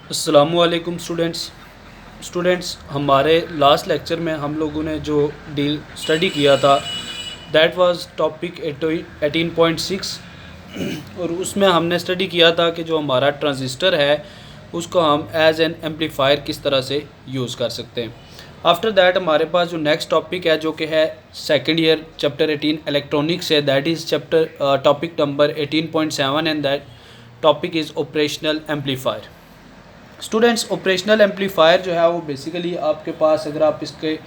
अस्सलामुअलैकुम स्टूडेंट्स हमारे last lecture में हम लोगों ने जो डील स्टडी किया था दैट वाज टॉपिक 18.6 और उसमें हमने स्टडी किया था कि जो हमारा ट्रांजिस्टर है उसको हम एज एन एम्पलीफायर किस तरह से यूज़ कर सकते हैं। आफ्टर दैट हमारे पास जो नेक्स्ट टॉपिक है जो कि है सेकेंड ईयर चैप्टर 18 इलेक्ट्रॉनिक्स है, that is chapter topic number 18.7 and that topic is operational amplifier. Students, operational amplifier जो है वो बेसिकली आपके पास अगर आप इसके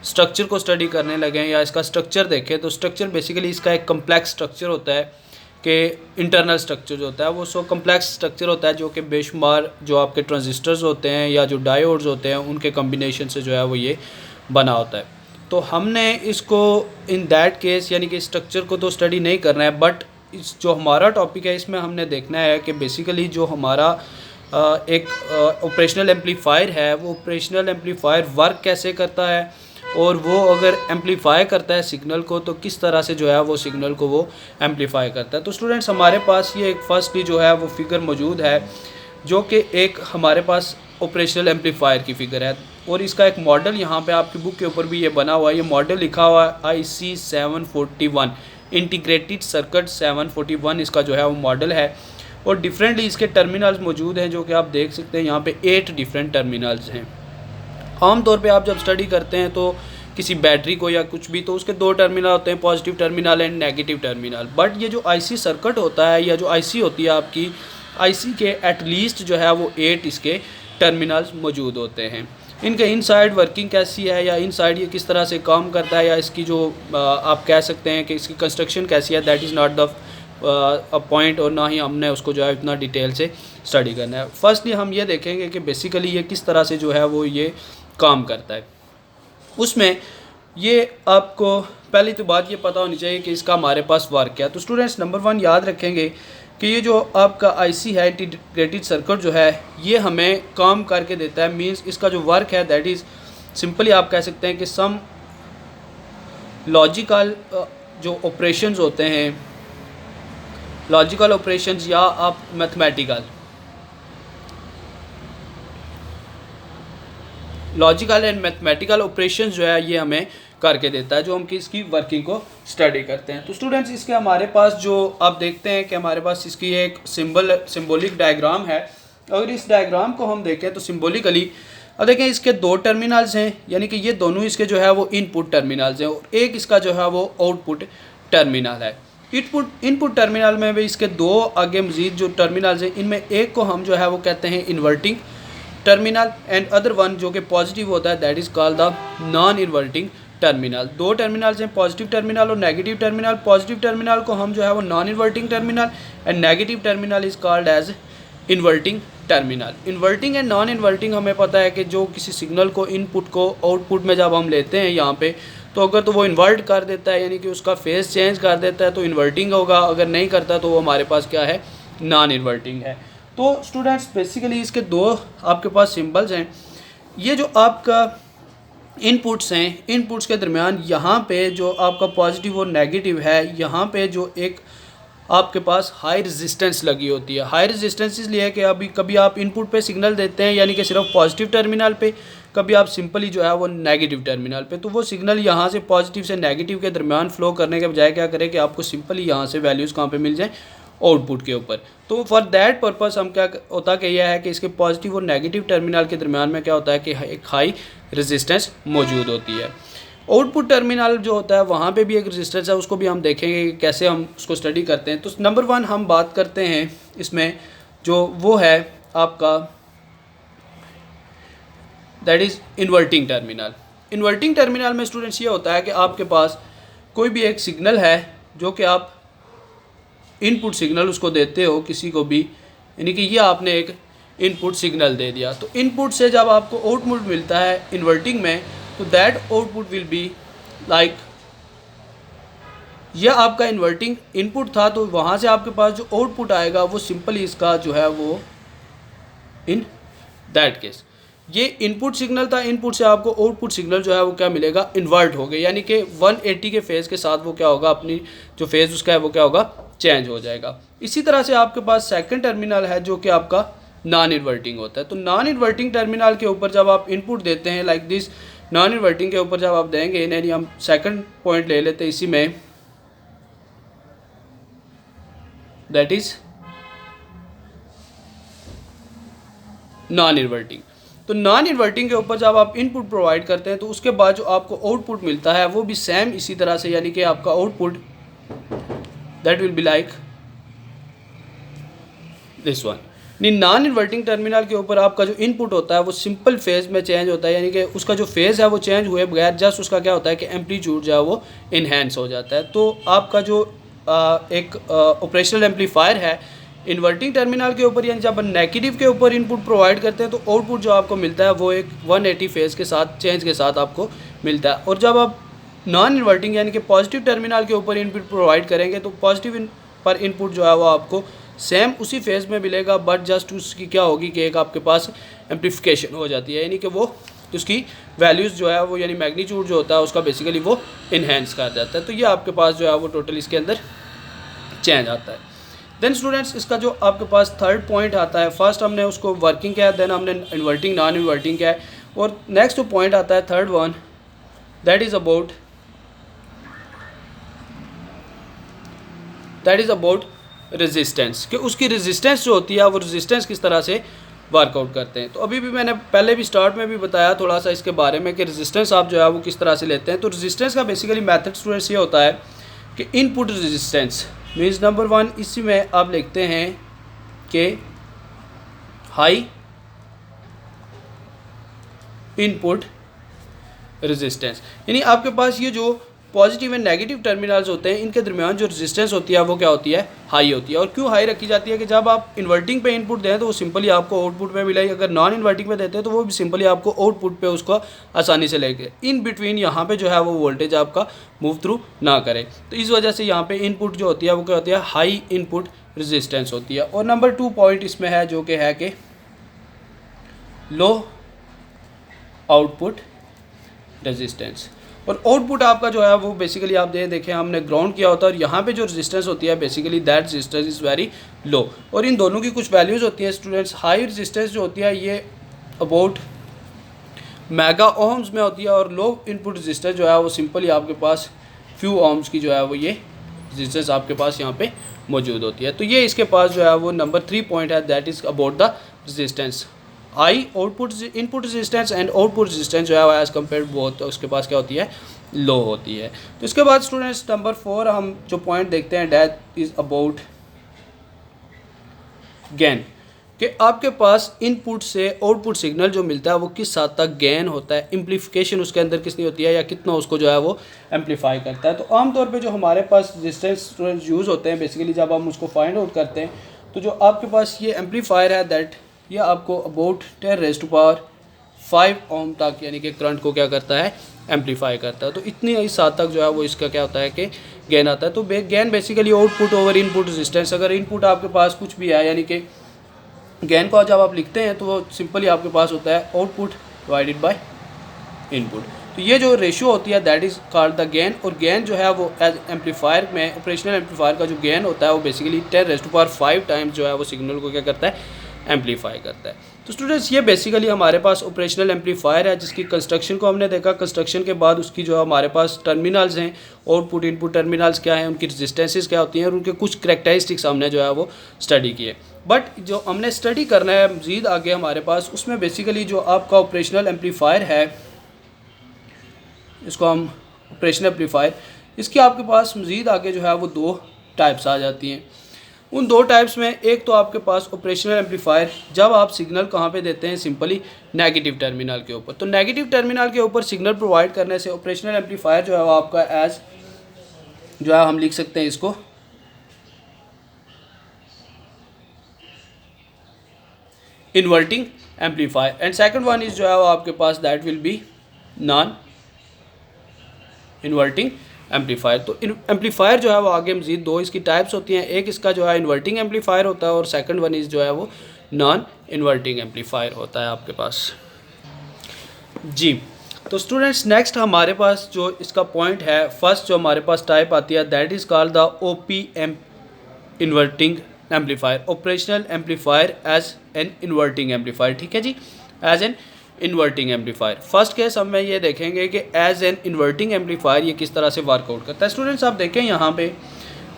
स्ट्रक्चर को स्टडी करने लगें या इसका स्ट्रक्चर देखें तो स्ट्रक्चर बेसिकली इसका एक कम्प्लेक्स स्ट्रक्चर होता है कि इंटरनल स्ट्रक्चर जो होता है वो सो कम्प्लेक्स स्ट्रक्चर होता है जो कि बेशुमार जो आपके ट्रांजिस्टर्स होते हैं या जो डायोड्स होते हैं उनके कम्बिनेशन से जो है वो ये बना होता है। तो हमने इसको इन दैट केस यानी कि स्ट्रक्चर को तो स्टडी नहीं करना है, बट इस जो हमारा टॉपिक है इसमें हमने देखना है कि बेसिकली जो हमारा एक ऑपरेशनल एम्पलीफायर है वो ऑपरेशनल एम्पलीफायर वर्क कैसे करता है और वो अगर एम्पलीफाई करता है सिग्नल को तो किस तरह से जो है वो सिग्नल को वो एम्पलीफाई करता है। तो स्टूडेंट्स हमारे पास ये एक फर्स्टली जो है वो फिगर मौजूद है जो कि एक हमारे पास ऑपरेशनल एम्पलीफायर की फिगर है और इसका एक मॉडल यहाँ पे आपकी बुक के ऊपर भी ये बना हुआ है। ये मॉडल लिखा हुआ है IC 741 इंटीग्रेटेड सर्किट 741 इसका जो है वो मॉडल है और डिफरेंटली इसके टर्मिनल्स मौजूद हैं जो कि आप देख सकते हैं यहाँ पे 8 डिफरेंट टर्मिनल्स हैं। आमतौर पे आप जब स्टडी करते हैं तो किसी बैटरी को या कुछ भी तो उसके 2 टर्मिनल होते हैं, positive terminal and negative terminal. But ये जो IC सर्किट होता है या जो IC होती है आपकी IC के एटलीस्ट जो है वो 8 इसके टर्मिनल्स मौजूद होते हैं। इनके इनसाइड वर्किंग कैसी है या इनसाइड ये किस तरह से काम करता है या इसकी जो आप कह सकते हैं कि इसकी कंस्ट्रक्शन कैसी है, that is not the point और ना ही हमने उसको जो है इतना डिटेल से स्टडी करना है। फर्स्टली हम ये देखेंगे कि बेसिकली ये किस तरह से जो है वो ये काम करता है। उसमें ये आपको पहली तो बात ये पता होनी चाहिए कि इसका हमारे पास वर्क क्या है। तो स्टूडेंट्स नंबर 1 याद रखेंगे कि ये जो आपका IC है इंटीग्रेटेड सर्किट जो है ये हमें काम करके देता है, मींस इसका जो वर्क है दैट इज़ सिंपली आप कह सकते हैं कि सम लॉजिकल जो ऑपरेशंस होते हैं, लॉजिकल ऑपरेशंस या आप mathematical logical and mathematical operations जो है ये हमें करके देता है जो हम इसकी वर्किंग को स्टडी करते हैं। तो स्टूडेंट्स इसके हमारे पास जो आप देखते हैं कि हमारे पास इसकी एक सिंबॉलिक डायग्राम है। अगर इस डायग्राम को हम देखें तो सिंबॉलिकली अब देखें इसके 2 टर्मिनल्स हैं यानी कि ये दोनों इसके जो है वो इनपुट टर्मिनल्स हैं और एक इसका जो है वो आउटपुट टर्मिनल है। इनपुट टर्मिनल में भी इसके 2 आगे मज़ीद जो टर्मिनल्स हैं इनमें एक को हम जो है वो कहते हैं inverting terminal and other one जो कि पॉजिटिव होता है that is called the non inverting terminal. 2 terminals हैं, पॉजिटिव टर्मिनल और नेगेटिव टर्मिनल। पॉजिटिव टर्मिनल को हम जो है वो non inverting terminal and negative terminal is called as inverting terminal. Inverting and non inverting हमें पता है कि जो किसी सिग्नल को इनपुट को आउटपुट में जब हम लेते हैं यहाँ पे तो अगर तो वो इन्वर्ट कर देता है यानी कि उसका फेस चेंज कर देता है तो इन्वर्टिंग होगा, अगर नहीं करता तो वो हमारे पास क्या है, नॉन इन्वर्टिंग है। तो स्टूडेंट्स बेसिकली इसके 2 आपके पास सिंबल्स हैं। ये जो आपका इनपुट्स हैं, इनपुट्स के दरमियान यहाँ पे जो आपका पॉजिटिव और नेगेटिव है यहाँ पे जो एक आपके पास हाई रेजिस्टेंस लगी होती है। हाई रेजिस्टेंस इसलिए है कि अभी कभी आप इनपुट पे सिग्नल देते हैं यानी कि सिर्फ पॉजिटिव टर्मिनल पे, कभी आप सिंपली जो है वो नेगेटिव टर्मिनल पे, तो वो सिग्नल यहाँ से पॉजिटिव से नेगेटिव के दरमियान फ्लो करने के बजाय क्या करें कि आपको सिंपली यहाँ से वैल्यूज़ कहाँ पे मिल जाएँ, आउटपुट के ऊपर। तो फॉर दैट पर्पस हम क्या होता कि यह है कि इसके पॉजिटिव और नेगेटिव टर्मिनल के दरमियान में क्या होता है कि एक हाई रेजिस्टेंस मौजूद होती है। आउटपुट टर्मिनल जो होता है वहाँ पे भी एक रेजिस्टेंस है, उसको भी हम देखेंगे कि कैसे हम उसको स्टडी करते हैं। तो नंबर 1 हम बात करते हैं इसमें जो वो है आपका that is inverting terminal. Inverting terminal में स्टूडेंट्स ये होता है कि आपके पास कोई भी एक सिग्नल है जो कि आप इनपुट सिग्नल उसको देते हो किसी को भी, यानी कि ये आपने एक इनपुट सिग्नल दे दिया तो इनपुट से जब आपको आउटपुट मिलता है इन्वर्टिंग में तो that output will be like यह आपका इन्वर्टिंग इनपुट था तो वहाँ से आपके पास जो आउटपुट आएगा वो सिंपली इसका जो है वो इन दैट केस ये इनपुट सिग्नल था, इनपुट से आपको आउटपुट सिग्नल जो है वो क्या मिलेगा, इन्वर्ट हो गया यानी कि 180 के फेज़ के साथ वो क्या होगा, अपनी जो फेज़ उसका है वो क्या होगा, चेंज हो जाएगा। इसी तरह से आपके पास सेकंड टर्मिनल है जो कि आपका नॉन इन्वर्टिंग होता है। तो नॉन इन्वर्टिंग टर्मिनल के ऊपर जब आप इनपुट देते हैं लाइक दिस, नॉन इन्वर्टिंग के ऊपर जब आप देंगे, यानी हम सेकंड पॉइंट ले लेते हैं इसी में, दैट इज नॉन इन्वर्टिंग। तो नॉन इन्वर्टिंग के ऊपर जब आप इनपुट प्रोवाइड करते हैं तो उसके बाद जो आपको आउटपुट मिलता है वो भी सेम इसी तरह से, यानी कि आपका output that will be like this one. Non inverting terminal के ऊपर आपका जो इनपुट होता है वो सिंपल फेज में चेंज होता है, यानी कि उसका जो फेज है वो चेंज हुए बगैर जस्ट उसका क्या होता है कि एम्पलीट्यूड जो है वो इन्हेंस हो जाता है। तो आपका जो एक ऑपरेशनल एम्पलीफायर है इन्वर्टिंग टर्मिनल के ऊपर, यानी जब नेगेटिव के ऊपर इनपुट प्रोवाइड करते हैं तो आउटपुट जो आपको मिलता है वो एक 180 फेज के साथ चेंज के साथ आपको मिलता है। और जब आप नॉन इन्वर्टिंग यानी कि पॉजिटिव टर्मिनल के ऊपर इनपुट प्रोवाइड करेंगे तो पॉजिटिव पर इनपुट जो है वो आपको सेम उसी फेज में मिलेगा, बट जस्ट उसकी क्या होगी कि एक आपके पास एम्प्लीफिकेशन हो जाती है, यानी कि वो उसकी वैल्यूज़ जो है वो यानी मैग्नीट्यूड जो होता है उसका बेसिकली वो इन्हेंस कर जाता है। तो ये आपके पास जो है वो टोटल इसके अंदर चेंज आता है। देन स्टूडेंट्स इसका जो आपके पास थर्ड पॉइंट आता है, फर्स्ट हमने उसको वर्किंग किया, देन हमने इन्वर्टिंग नॉन इन्वर्टिंग किया है, और नेक्स्ट जो पॉइंट आता है third one, that is about resistance, कि उसकी रेजिस्टेंस जो होती है वो रेजिस्टेंस किस तरह से वर्कआउट करते हैं। तो अभी भी मैंने पहले भी स्टार्ट में भी बताया थोड़ा सा इसके बारे में कि रेजिस्टेंस आप जो है वो किस तरह से लेते हैं। तो रेजिस्टेंस का बेसिकली मेथड स्टूडेंट्स ये होता है कि input resistance means number one, इसी में आप लिखते हैं कि हाई इनपुट रेजिस्टेंस, यानी आपके पास ये जो पॉजिटिव एंड नेगेटिव टर्मिनल्स होते हैं इनके दरमियान जो रेजिस्टेंस होती है वो क्या होती है, हाई होती है। और क्यों हाई रखी जाती है कि जब आप इन्वर्टिंग पे इनपुट दें तो वो सिंपली आपको आउटपुट पे मिलेगी, अगर नॉन इन्वर्टिंग पे देते हैं तो वो भी सिंपली आपको आउटपुट पे उसको आसानी से लेके इन बिटवीन यहाँ पे जो है वो वोल्टेज आपका मूव थ्रू ना करे। तो इस वजह से यहाँ पे इनपुट जो होती है वो क्या होती है, हाई इनपुट रेजिस्टेंस होती है। और नंबर 2 पॉइंट इसमें है जो कि है कि लो आउटपुट रेजिस्टेंस। और आउटपुट आपका जो है वो बेसिकली आप देखें हमने ग्राउंड किया होता है, और यहाँ पे जो रेजिस्टेंस होती है basically that resistance is very low. और इन दोनों की कुछ वैल्यूज़ होती हैं स्टूडेंट्स। हाई रेजिस्टेंस जो होती है ये अबाउट मेगा ओम्स में होती है, और लो इनपुट रेजिस्टेंस जो है वो सिंपली आपके पास फ्यू ओम्स की जो है वो ये रेजिस्टेंस आपके पास यहाँ पे मौजूद होती है। तो ये इसके पास जो है वो नंबर 3 पॉइंट है, that is about the resistance. High output input resistance and output resistance जो है एज़ कम्पेयर बहुत उसके पास क्या होती है, लो होती है। तो इसके बाद स्टूडेंट्स नंबर 4 हम जो पॉइंट देखते हैं दैट इज़ अबाउट गेन, कि आपके पास इनपुट से आउटपुट सिग्नल जो मिलता है वो किस हद तक गेन होता है, एम्प्लीफिकेशन उसके अंदर कितनी होती है या कितना उसको जो है वो एम्पलीफाई करता है। तो आमतौर पे जो हमारे पास रेजिस्टेंस यूज़ होते हैं बेसिकली जब हम उसको फाइंड आउट करते हैं तो जो आपके पास ये एम्पलीफायर है दैट ये आपको अबाउट 10⁵ ओम तक यानी कि करंट को क्या करता है, एम्पलीफाई करता है। तो इतनी इस हद तक जो है वो इसका क्या होता है कि गेन आता है। तो gain basically output over input resistance. अगर इनपुट आपके पास कुछ भी है यानी कि गेन को जब आप लिखते हैं तो वो सिंपली आपके पास होता है आउटपुट डिवाइडेड बाय इनपुट। तो ये जो रेशियो होती है that is called the gain. और गेन जो है वो एज एम्पलीफायर में ऑपरेशनल एम्पलीफायर का जो गेन होता है वो बेसिकली 10⁵ टाइम्स जो है वो सिग्नल को क्या करता है, एम्पलीफाई करता है। तो स्टूडेंट्स ये बेसिकली हमारे पास ऑपरेशनल एम्पलीफायर है जिसकी कंस्ट्रक्शन को हमने देखा। कंस्ट्रक्शन के बाद उसकी जो हमारे पास टर्मिनल्स हैं, आउटपुट इनपुट टर्मिनल्स क्या हैं, उनकी रेजिस्टेंसेस क्या होती हैं और उनके कुछ करैक्टरिस्टिक्स हमने जो है वो स्टडी किए। बट जो हमने स्टडी करना है मज़ीद आगे हमारे पास उसमें बेसिकली जो आपका ऑपरेशनल एम्पलीफायर है, इसको हम ऑपरेशनल एम्पलीफायर, इसकी आपके पास मज़ीद आगे जो है वो 2 टाइप्स आ जाती हैं। उन 2 टाइप्स में एक तो आपके पास ऑपरेशनल एम्पलीफायर जब आप सिग्नल कहाँ पे देते हैं, सिंपली नेगेटिव टर्मिनल के ऊपर। तो नेगेटिव टर्मिनल के ऊपर सिग्नल प्रोवाइड करने से ऑपरेशनल एम्पलीफायर जो है वो आपका एज जो है हम लिख सकते हैं इसको inverting amplifier. And second one is जो है वो आपके पास that will be non inverting amplifier. तो एम्पलीफायर जो है वो आगे मज़ीद 2 इसकी टाइप्स होती हैं। एक इसका जो है इन्वर्टिंग एम्पलीफायर होता है और सेकंड वन इज़ जो है वो नॉन इन्वर्टिंग एम्पलीफायर होता है आपके पास जी। तो स्टूडेंट्स नेक्स्ट हमारे पास जो इसका पॉइंट है, फर्स्ट जो हमारे पास टाइप आती है that is called the OP amp inverting amplifier, operational amplifier as an inverting amplifier, ठीक है जी, as an inverting amplifier. First case हम में ये देखेंगे कि एज एन इन्वर्टिंग एम्पलीफायर ये किस तरह से वर्कआउट करता है। स्टूडेंट्स आप देखें यहाँ पे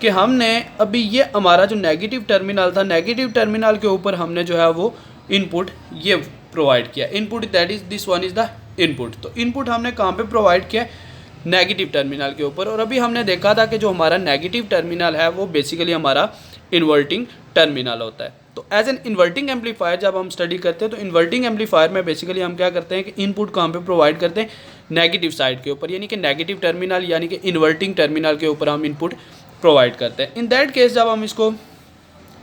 कि हमने अभी ये हमारा जो नेगेटिव टर्मिनल था, नेगेटिव टर्मिनल के ऊपर हमने जो है वो इनपुट ये प्रोवाइड किया, input that is this one is the input. तो इनपुट हमने कहाँ पे प्रोवाइड किया, नेगेटिव टर्मिनल के ऊपर। और अभी हमने देखा था कि जो हमारा नेगेटिव टर्मिनल है वो बेसिकली हमारा इन्वर्टिंग टर्मिनल होता है। तो एज एन इन्वर्टिंग एम्पलीफायर जब हम स्टडी करते हैं तो इन्वर्टिंग एम्पलीफायर में बेसिकली हम क्या करते हैं कि इनपुट कहाँ पे प्रोवाइड करते हैं, नेगेटिव साइड के ऊपर, यानी कि नेगेटिव टर्मिनल यानी कि इन्वर्टिंग टर्मिनल के ऊपर हम इनपुट प्रोवाइड करते हैं। इन दैट केस जब हम इसको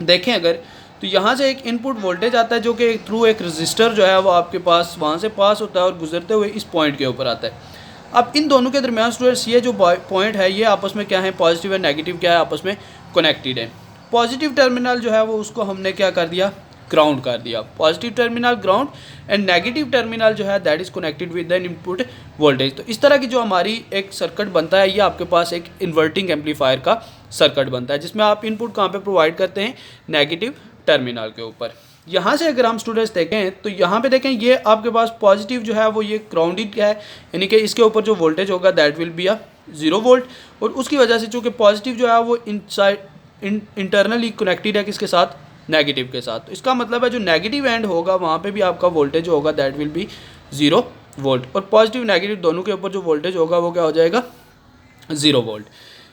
देखें अगर, तो यहाँ से एक इनपुट वोल्टेज आता है जो कि थ्रू एक रजिस्टर जो है वो आपके पास वहाँ से पास होता है और गुजरते हुए इस पॉइंट के ऊपर आता है। अब इन दोनों के दरमियान स्टूडेंट्स ये जो पॉइंट है ये आपस में क्या है, पॉजिटिव और नेगेटिव क्या है, आपस में कनेक्टेड है। पॉजिटिव टर्मिनल जो है वो उसको हमने क्या कर दिया, ग्राउंड कर दिया, positive terminal ground and negative terminal जो है that is connected with the input voltage. तो इस तरह की जो हमारी एक सर्किट बनता है ये आपके पास एक इन्वर्टिंग एम्पलीफायर का सर्किट बनता है जिसमें आप इनपुट कहाँ पे प्रोवाइड करते हैं, नेगेटिव टर्मिनल के ऊपर। यहाँ से अगर हम स्टूडेंट्स देखें तो यहाँ पे देखें ये आपके पास पॉजिटिव जो है वो ये ग्राउंडेड है, यानी कि इसके ऊपर जो वोल्टेज होगा that will be a 0 volt. और उसकी वजह से चूँकि पॉजिटिव जो है वो इंटरनली कनेक्टेड है किसके साथ, नेगेटिव के साथ। तो इसका मतलब है जो नेगेटिव एंड होगा वहाँ पे भी आपका वोल्टेज होगा दैट विल बी 0 वोल्ट, और पॉजिटिव नेगेटिव दोनों के ऊपर जो वोल्टेज होगा वो क्या हो जाएगा, 0 वोल्ट।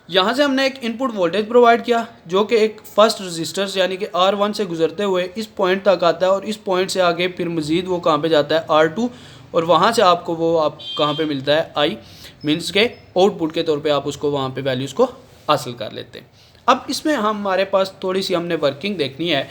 यहाँ से हमने एक इनपुट वोल्टेज प्रोवाइड किया जो कि एक फर्स्ट रजिस्टर यानी कि R1 से गुजरते हुए इस पॉइंट तक आता है, और इस पॉइंट से आगे फिर मज़ीद वो कहाँ पे जाता है, R2, और वहाँ से आपको वो आप कहाँ पे मिलता है, I मीन्स के आउटपुट के तौर पे आप उसको वहाँ पे वैल्यूज़ को हासिल कर लेते हैं। अब इसमें हमारे पास थोड़ी सी हमने वर्किंग देखनी है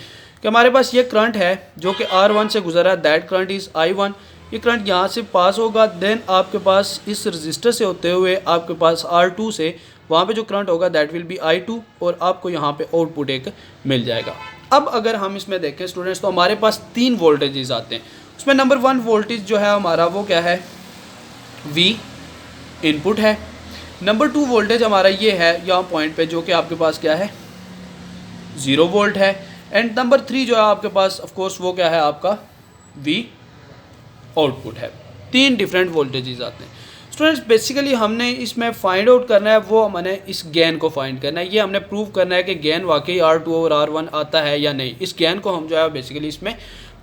कि हमारे पास ये करंट है जो कि R1 से गुजरा है, दैट करंट इज़ I1। ये करंट यहाँ से पास होगा, देन आपके पास इस रजिस्टर से होते हुए आपके पास R2 से वहाँ पे जो करंट होगा दैट विल बी I2, और आपको यहाँ पे आउटपुट एक मिल जाएगा। अब अगर हम इसमें देखें स्टूडेंट्स तो हमारे पास 3 वोल्टेजेस आते हैं। उसमें नंबर 1 वोल्टेज जो है हमारा वो क्या है, V इनपुट है। नंबर 2 वोल्टेज हमारा ये है यहाँ पॉइंट पे जो कि आपके पास क्या है, 0 वोल्ट है। एंड नंबर 3 जो है आपके पास ऑफ कोर्स वो क्या है, आपका V आउटपुट है। 3 डिफरेंट वोल्टेजेस आते हैं। स्टूडेंट्स बेसिकली हमने इसमें फाइंड आउट करना है वो हमने इस गेन को फाइंड करना है, ये हमने प्रूव करना है कि गेन वाकई R2 और R1 आता है या नहीं। इस गेन को हम जो है बेसिकली इसमें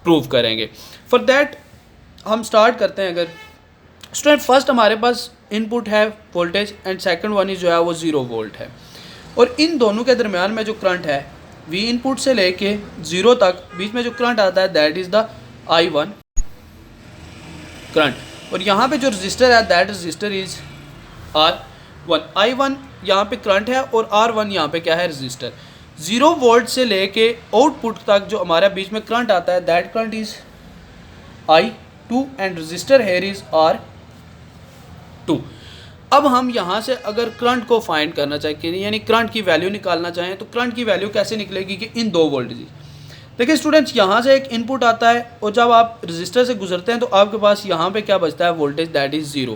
प्रूव करेंगे। फॉर दैट हम स्टार्ट करते हैं। अगर स्टूडेंट फर्स्ट हमारे पास इनपुट है voltage and second one is जो है वो 0 वोल्ट है, और इन दोनों के दरमियान में जो करंट है V इनपुट से लेके 0 तक बीच में जो करंट आता है that is the I1 current, और यहाँ पे जो रजिस्टर है that register is R1। I1 यहाँ पे करंट है और R1 यहाँ पे क्या है, रजिस्टर। 0 वोल्ट से लेके आउटपुट तक जो हमारे बीच में करंट आता है that current is I2 and register here is R2। अब हम यहाँ से अगर करंट को फाइंड करना चाहें यानी करंट की वैल्यू निकालना चाहें तो करंट की वैल्यू कैसे निकलेगी कि इन 2 वोल्टेज। देखिए स्टूडेंट्स यहाँ से एक इनपुट आता है और जब आप रजिस्टर से गुजरते हैं तो आपके पास यहाँ पे क्या बचता है, वोल्टेज दैट इज़ 0।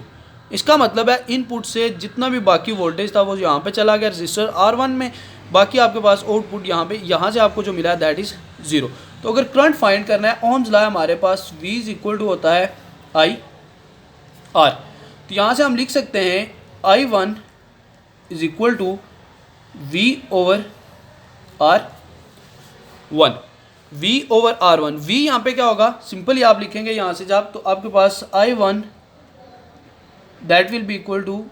इसका मतलब है इनपुट से जितना भी बाकी वोल्टेज था वो यहाँ पे चला गया रजिस्टर R1 में, बाकी आपके पास आउटपुट यहाँ से आपको जो मिला है दैट इज़ 0। तो अगर करंट फाइंड करना है ओम्स लॉ हमारे पास V इज इक्वल टू होता है IR। तो यहाँ से हम लिख सकते हैं I1 is equal to V over R1। V over R1, V यहाँ पे क्या होगा, सिंपली आप लिखेंगे यहाँ से जब तो आपके पास I1 that will be equal to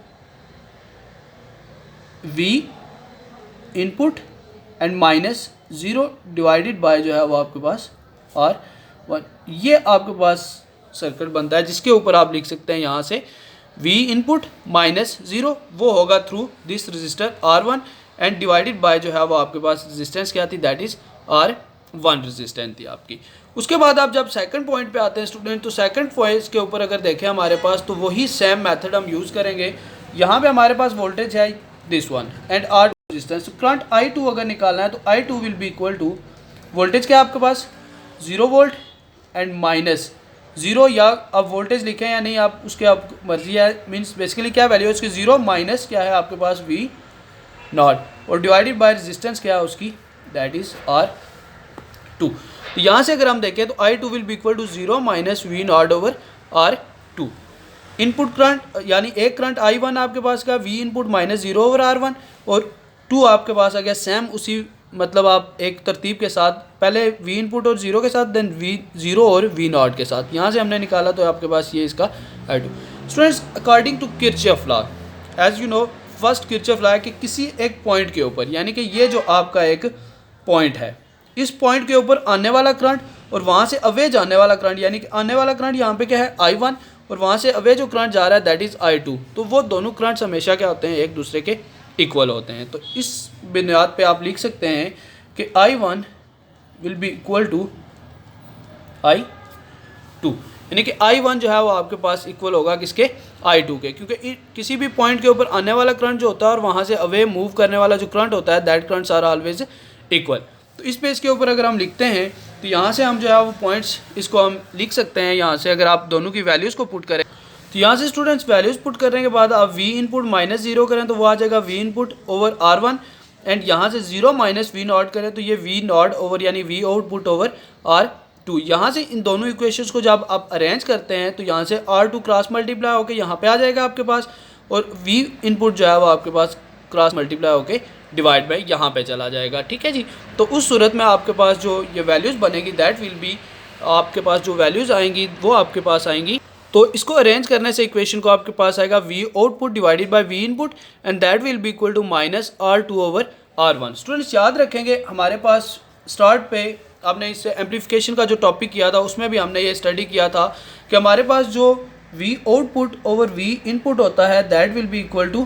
V input and minus 0 divided by जो है वो आपके पास R1। ये आपके पास सर्किट बनता है जिसके ऊपर आप लिख सकते हैं यहाँ से V इनपुट माइनस 0 वो होगा through this register R1 and divided by जो है वो आपके पास रेजिस्टेंस क्या थी, दैट इज़ R1 रेजिस्टेंस थी आपकी। उसके बाद आप जब सेकंड पॉइंट पे आते हैं स्टूडेंट तो सेकंड पॉइंट के ऊपर अगर देखें हमारे पास तो वही सेम मेथड हम यूज़ करेंगे। यहाँ पे हमारे पास वोल्टेज है this one and R resistance. तो करंट I2 अगर निकालना है तो I2 will be equal to voltage क्या है आपके पास 0 वोल्ट एंड माइनस 0, या अब वोल्टेज लिखें या नहीं आप उसके आप मर्जी है, मीन्स बेसिकली क्या वैल्यू है उसकी 0 माइनस क्या है आपके पास V नॉट और डिवाइडेड बाय रेजिस्टेंस क्या है उसकी दैट इज R2। तो यहाँ से अगर हम देखें तो I2 will be equal to 0 minus V not over R2। Input current यानी एक करंट I1 आपके पास का V input minus 0 over R1 और 2 आपके पास आ गया सेम उसी मतलब आप एक तरतीब के साथ पहले V इनपुट और 0 के साथ देन V 0 और V नॉट के साथ यहाँ से हमने निकाला तो आपके पास ये इसका I2। Students according to Kirchhoff law as you know first Kirchhoff law है कि किसी एक पॉइंट के ऊपर यानी कि ये जो आपका एक पॉइंट है इस पॉइंट के ऊपर आने वाला करंट और वहाँ से अवे जाने वाला करंट यानी कि आने वाला करंट यहाँ पे क्या है I1 और वहाँ से अवे जो करंट जा रहा है दैट इज़ I2। तो वो दोनों करंट्स हमेशा क्या होते हैं एक दूसरे के इक्वल होते हैं। तो इस बुनियाद पे आप लिख सकते हैं कि I1 will be equal to I2 यानी कि I1 जो है वो आपके पास इक्वल होगा किसके I2 के, क्योंकि किसी भी पॉइंट के ऊपर आने वाला करंट जो होता है और वहाँ से अवे मूव करने वाला जो करंट होता है that currents are always equal. तो इस पेज के ऊपर अगर हम लिखते हैं तो यहाँ से हम जो है वो पॉइंट्स इसको हम लिख सकते हैं। यहाँ से अगर आप दोनों की वैल्यूज़ को पुट करें तो यहाँ से स्टूडेंट्स वैल्यूज़ पुट करने के बाद आप V इनपुट माइनस 0 करें तो वो आ जाएगा V input over R1 and यहाँ से 0 माइनस V नॉट करें तो ये V नॉट ओवर यानी V आउटपुट ओवर R2। यहाँ से इन दोनों इक्वेशंस को जब आप अरेंज करते हैं तो यहाँ से R2 क्रॉस मल्टीप्लाई होकर यहाँ पे आ जाएगा आपके पास और V इनपुट जो है वो आपके पास क्रॉस मल्टीप्लाई होकर डिवाइड बाई यहाँ पे चला जाएगा। ठीक है जी। तो उस सूरत में आपके पास जो ये वैल्यूज़ बनेगी दैट विल बी आपके पास जो वैल्यूज़ आएंगी वो आपके पास आएंगी। तो इसको अरेंज करने से इक्वेशन को आपके पास आएगा V output divided by V input and that will be equal to minus R2 over R1। Students याद रखेंगे हमारे पास स्टार्ट पे आपने इससे एम्पलीफिकेशन का जो टॉपिक किया था उसमें भी हमने ये स्टडी किया था कि हमारे पास जो V output over V input होता है that will be equal to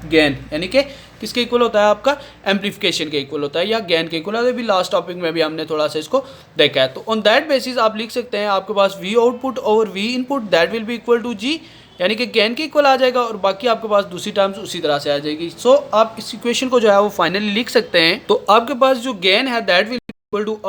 gain यानी कि किसके इक्वल होता है आपका एम्पलीफिकेशन के इक्वल होता है या गेन के इक्वल होता है। अभी लास्ट टॉपिक में भी हमने थोड़ा सा इसको देखा है। तो ऑन दैट बेसिस आप लिख सकते हैं आपके पास V output over V input that will be equal to G यानी कि गेन के इक्वल आ जाएगा और बाकी आपके पास दूसरी टर्म्स उसी तरह से आ जाएगी। सो आप इस इक्वेशन को जो है वो फाइनली लिख सकते हैं। तो आपके पास जो गेन है that will equal to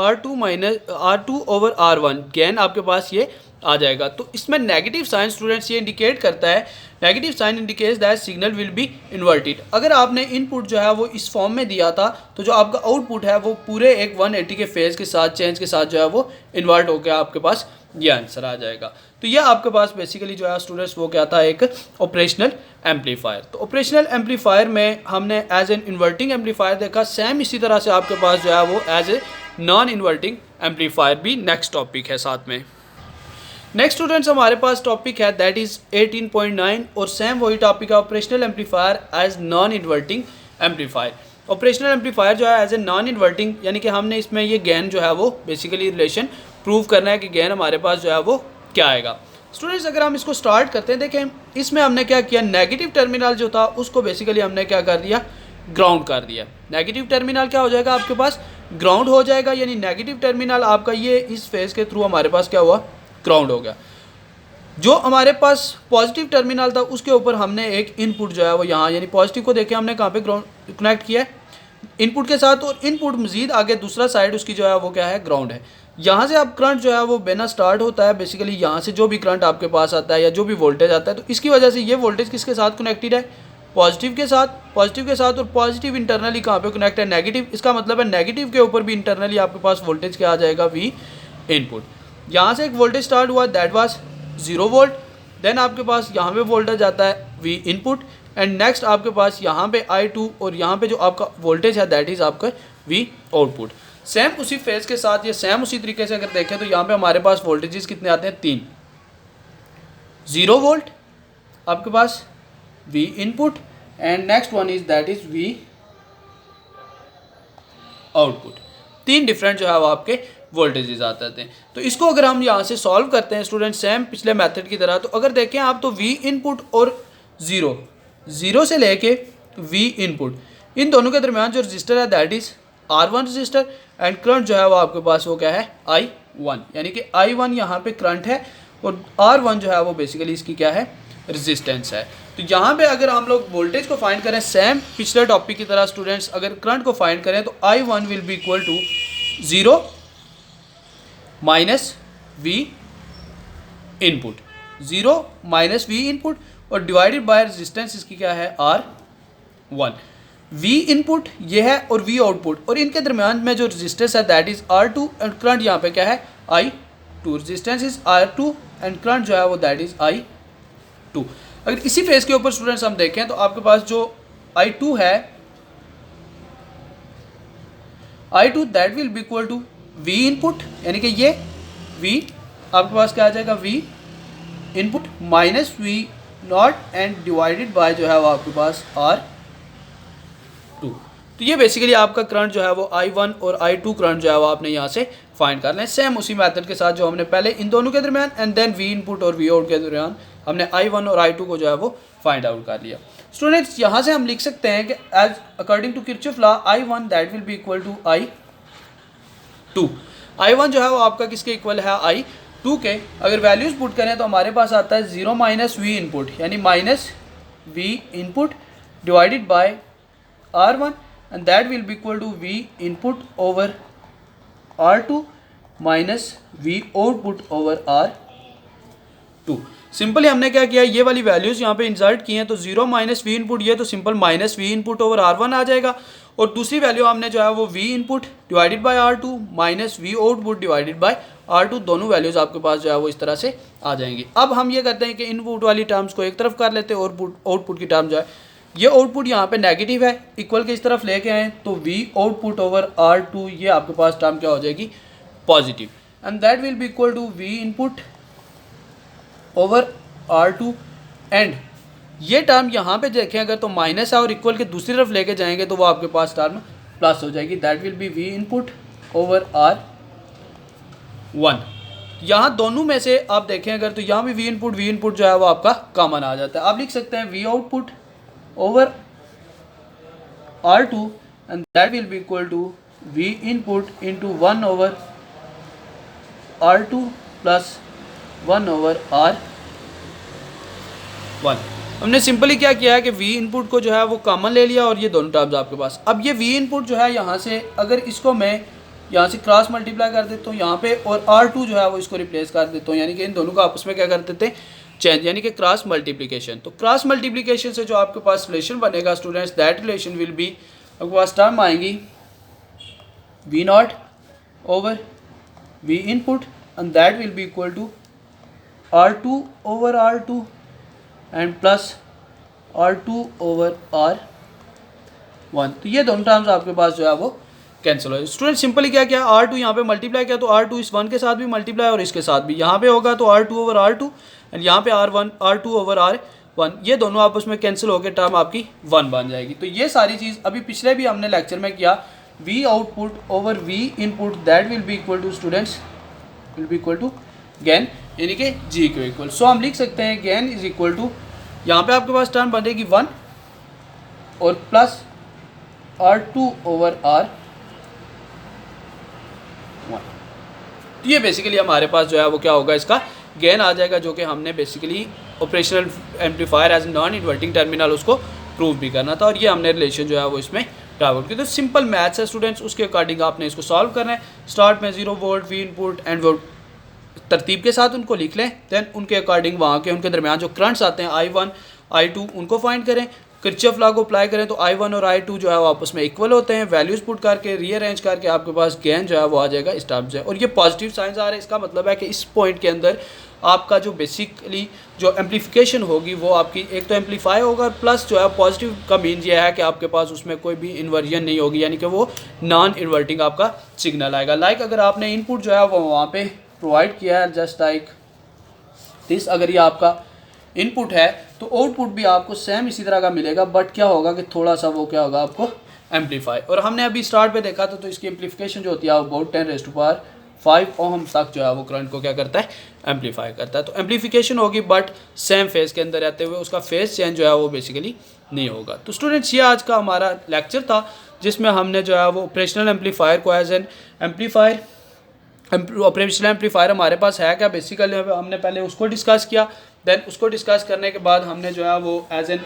R2 over R1 gain आपके पास ये आ जाएगा। तो इसमें नेगेटिव साइन स्टूडेंट्स ये इंडिकेट करता है negative sign indicates that signal will be inverted. अगर आपने इनपुट जो है वो इस फॉर्म में दिया था तो जो आपका आउटपुट है वो पूरे एक 180 के फेज के साथ चेंज के साथ जो है वो इन्वर्ट होकर आपके पास ये आंसर आ जाएगा। तो ये आपके पास बेसिकली जो है स्टूडेंट्स वो क्या था एक ऑपरेशनल एम्पलीफायर। तो ऑपरेशनल एम्पलीफायर में हमने एज एन इन्वर्टिंग एम्पलीफायर देखा, सेम इसी तरह से आपके पास जो है वो as a non inverting amplifier भी नेक्स्ट टॉपिक है साथ में। नेक्स्ट स्टूडेंट्स हमारे पास टॉपिक है दैट इज़ 18.9 और सेम वही टॉपिक है operational amplifier as non inverting amplifier. Operational amplifier जो है एज ए नॉन इन्वर्टिंग यानी कि हमने इसमें ये गेन जो है वो बेसिकली रिलेशन प्रूव करना है कि गेन हमारे पास जो है वो क्या आएगा। स्टूडेंट्स अगर हम इसको स्टार्ट करते हैं देखें इसमें हमने क्या किया नेगेटिव टर्मिनल जो था उसको बेसिकली हमने क्या कर दिया ग्राउंड कर दिया। नेगेटिव टर्मिनल क्या हो जाएगा आपके पास ग्राउंड हो जाएगा यानी नेगेटिव टर्मिनल आपका ये इस फेज के थ्रू हमारे पास क्या हुआ ग्राउंड हो गया। जो हमारे पास पॉजिटिव टर्मिनल था उसके ऊपर हमने एक इनपुट जो है वो यहाँ यानी पॉजिटिव को देखे हमने कहाँ पे ग्राउंड कनेक्ट किया है इनपुट के साथ और इनपुट मजीद आगे दूसरा साइड उसकी जो है वो क्या है ग्राउंड है। यहाँ से अब करंट जो है वो बेना स्टार्ट होता है बेसिकली यहाँ से जो भी करंट आपके पास आता है या जो भी वोल्टेज आता है तो इसकी वजह से ये वोल्टेज किसके साथ कनेक्टेड है पॉजिटिव के साथ और पॉजिटिव इंटरनली कहाँ पे कनेक्ट है नेगेटिव। इसका मतलब है नेगेटिव के ऊपर भी इंटरनली आपके पास वोल्टेज क्या आ जाएगा V इनपुट। यहाँ से एक वोल्टेज स्टार्ट हुआ दैट वाज 0 वोल्ट देन आपके पास यहाँ पे वोल्टेज आता है V इनपुट एंड नेक्स्ट आपके पास यहाँ पे I2 और यहाँ पे जो आपका वोल्टेज है दैट इज़ आपका V आउटपुट। सेम उसी फेज के साथ ये सेम उसी तरीके से अगर देखें तो यहाँ पे हमारे पास वोल्टेजेस कितने आते हैं 3 0 वोल्ट आपके पास V input and next one is that is V output. 3 different जो है वो आपके वोल्टेजेस आते हैं। तो इसको अगर हम यहाँ से सॉल्व करते हैं स्टूडेंट सेम पिछले मेथड की तरह तो अगर देखें आप तो V इनपुट और 0 से लेके V इनपुट इन दोनों के दरमियान जो रजिस्टर है that is R1 register and current जो है वो आपके पास वो क्या है I1 यानी कि I1 यहाँ पे करंट है और R1 जो है वो बेसिकली इसकी क्या है रेजिस्टेंस है। तो यहाँ पे अगर हम लोग वोल्टेज को फाइंड करें सेम पिछले टॉपिक की तरह स्टूडेंट्स अगर करंट को फाइंड करें तो I1 will be equal to 0 minus V input 0 minus V input और डिवाइडेड बाय रेजिस्टेंस इसकी क्या है R1। V इनपुट ये है और V आउटपुट, और इनके दरमियान में जो रेजिस्टेंस है that is R2 and current यहाँ पे क्या है I2, resistance is R2 and current जो है वो दैट इज I2। अगर इसी फेस के ऊपर स्टूडेंट्स हम देखें तो आपके पास जो I2 है, I2 that will be equal to V input, यानी कि ये V आपके पास क्या आ जाएगा V input minus V not and divided by जो है वो आपके पास R2। तो ये बेसिकली आपका करंट जो है वो I1 और I2 करंट जो है वो आपने यहाँ से फाइंड करना है, सेम उसी मेथड के साथ जो हमने पहले इन दोनों के दरमियान एंड देन V इनपुट और V आउट के दरमियान हमने I1 और I2 को जो है वो फाइंड आउट कर लिया। स्टूडेंट्स यहाँ से हम लिख सकते हैं कि as according to Kirchhoff law I1 that will be equal to I2। I1 जो है वो आपका किसके इक्वल है I2 के। अगर वैल्यूज पुट करें तो हमारे पास आता है 0 माइनस V इनपुट, यानी minus V input divided by R1 and that will be equal to V input over R2 minus V output over R2। Simply हमने क्या किया, ये वाली वैल्यूज़ यहाँ पे इंसर्ट की हैं, तो 0 माइनस V इनपुट ये तो simple minus V input over R1 आ जाएगा, और दूसरी वैल्यू हमने जो है वो V input divided bye R2 minus V output divided bye R2, दोनों वैल्यूज़ आपके पास जो है वो इस तरह से आ जाएंगी। अब हम ये करते हैं कि इनपुट वाली टर्म्स को एक तरफ कर लेते हैं और आउटपुट की टर्म जो है, ये आउटपुट यहाँ पे नेगेटिव है, इक्वल के इस तरफ लेके आए तो V आउटपुट ओवर R2 ये आपके पास टर्म क्या हो जाएगी positive, and that will be equal to V input over R2 and ये टर्म यहाँ पे देखें अगर तो माइनस है और इक्वल के दूसरी तरफ लेके जाएंगे तो वो आपके पास टर्म प्लस हो जाएगी, that will B V input over R1। यहाँ दोनों में से आप देखें अगर तो यहाँ भी V इनपुट जो है वो आपका कॉमन आ जाता है। आप लिख सकते हैं V output over R2 and that will be equal to V input into 1 over R2 plus 1 over R1। हमने सिंपली क्या किया है कि V इनपुट को जो है वो कॉमन ले लिया और ये दोनों टर्म्स आपके पास। अब ये V इनपुट जो है यहाँ से अगर इसको मैं यहाँ से क्रॉस मल्टीप्लाई कर देता हूँ यहाँ पे, और R2 जो है वो इसको रिप्लेस कर देता हूँ, यानी कि इन दोनों को आपस में क्या कर देते हैं चेंज, यानी कि क्रॉस मल्टीप्लिकेशन। तो क्रॉस मल्टीप्लिकेशन से जो आपके पास रिलेशन बनेगा students, that relation will be, आपके पास टर्म आएंगी V not over V input and that will be equal to R2 over R2 and plus R2 over R1। तो ये दोनों टर्म्स आपके पास जो है वो कैंसिल हो जाए। स्टूडेंट सिंपली क्या किया, R2 यहाँ पे मल्टीप्लाई किया तो R2 इस 1 के साथ भी मल्टीप्लाई और इसके साथ भी यहाँ पे होगा तो R2 ओवर R2 एंड यहाँ पे R2 ओवर R1, ये दोनों आपस में कैंसिल होकर टर्म आपकी 1 बन जाएगी। तो ये सारी चीज़ अभी पिछले भी हमने लेक्चर में किया, V output over V input that will be equal to students will be equal to gain, यानी कि G को इक्वल। सो हम लिख सकते हैं गेन इज इक्वल टू, यहाँ पे आपके पास टर्म बनेगी 1 और प्लस R2 ओवर R1। तो ये बेसिकली हमारे पास जो है वो क्या होगा, इसका गेन आ जाएगा, जो कि हमने basically operational amplifier as non inverting terminal उसको प्रूव भी करना था, और ये हमने रिलेशन जो है वो इसमें ट्रैवल किया। तो सिंपल मैथ्स है स्टूडेंट्स, उसके अकॉर्डिंग आपने इसको सॉल्व करना है। स्टार्ट में 0 वोल्ट V इनपुट एंड वो तरतीब के साथ उनको लिख लें, देन उनके अकॉर्डिंग वहाँ के उनके दरमियान जो करंट्स आते हैं I1 I2 उनको फाइंड करें, किरचॉफ लॉ को अप्लाई करें तो I1 और I2 जो है वो आपस में इक्वल होते हैं, वैल्यूज़ पुट करके रीअरेंज करके आपके पास गेन जो है वो आ जाएगा इस टर्म से। और ये पॉजिटिव साइंस आ रहा है, इसका मतलब है कि इस पॉइंट के अंदर आपका जो बेसिकली जो एम्पलीफिकेशन होगी वो आपकी एक तो एम्पलीफाई होगा, प्लस जो है पॉजिटिव का मीन ये है कि आपके पास उसमें कोई भी इन्वर्जन नहीं होगी, यानी कि वो नॉन इन्वर्टिंग आपका सिग्नल आएगा। लाइक अगर आपने इनपुट जो है वो वहाँ पे प्रोवाइड किया है जस्ट लाइक दिस, अगर ये आपका इनपुट है तो आउटपुट भी आपको सेम इसी तरह का मिलेगा, बट क्या होगा कि थोड़ा सा वो क्या होगा आपको एम्पलीफाई। और हमने अभी स्टार्ट पे देखा था तो इसकी एम्पलीफिकेशन जो होती है वो अबाउट 10⁵ ओम तक जो है वो करंट को क्या करता है एम्पलीफाई करता है। तो एम्पलीफिकेशन होगी बट सेम फेज के अंदर रहते हुए उसका फेज चेंज जो है वो बेसिकली नहीं होगा। तो स्टूडेंट्स ये आज का हमारा लेक्चर था जिसमें हमने जो है वो ऑपरेशनल एम्पलीफायर को as an amplifier, operational amplifier हमारे पास है क्या, बेसिकली हमने पहले उसको डिस्कस किया। देन उसको डिस्कस करने के बाद हमने जो है वो एज एन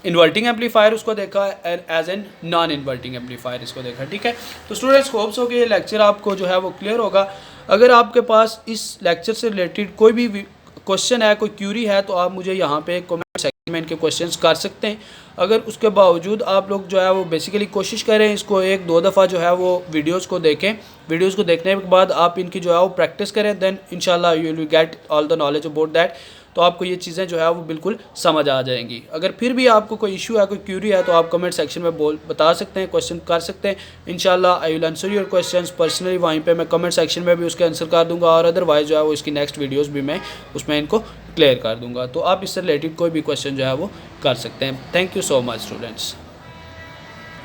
इन्वर्टिंग एम्पलीफायर उसको देखा, as an non inverting amplifier इसको देखा। ठीक है, तो स्टूडेंट्स होप्स हो कि ये लेक्चर आपको जो है वो क्लियर होगा। अगर आपके पास इस लेक्चर से रिलेटेड कोई भी क्वेश्चन है, कोई क्यूरी है, तो आप मुझे यहाँ पे कमेंट में इनके क्वेश्चंस कर सकते हैं। अगर उसके बावजूद आप लोग जो है वो बेसिकली कोशिश करें, इसको 1-2 दफ़ा जो है वो वीडियोस को देखें। वीडियोस को देखने के बाद आप इनकी जो है वो प्रैक्टिस करें, देन इंशाल्लाह you will get all the knowledge about that. तो आपको ये चीज़ें जो है वो बिल्कुल समझ आ जाएंगी। अगर फिर भी आपको कोई इशू है, कोई क्यूरी है, तो आप कमेंट सेक्शन में बता सकते हैं, क्वेश्चन कर सकते हैं। इंशाल्लाह I will answer your questions personally. वहीं पे मैं कमेंट सेक्शन में भी उसके आंसर कर दूंगा, और अदरवाइज जो है वो इसकी नेक्स्ट वीडियोस भी मैं उसमें इनको क्लियर कर दूंगा। तो आप इससे रिलेटेड कोई भी क्वेश्चन जो है वो कर सकते हैं। Thank you so much students.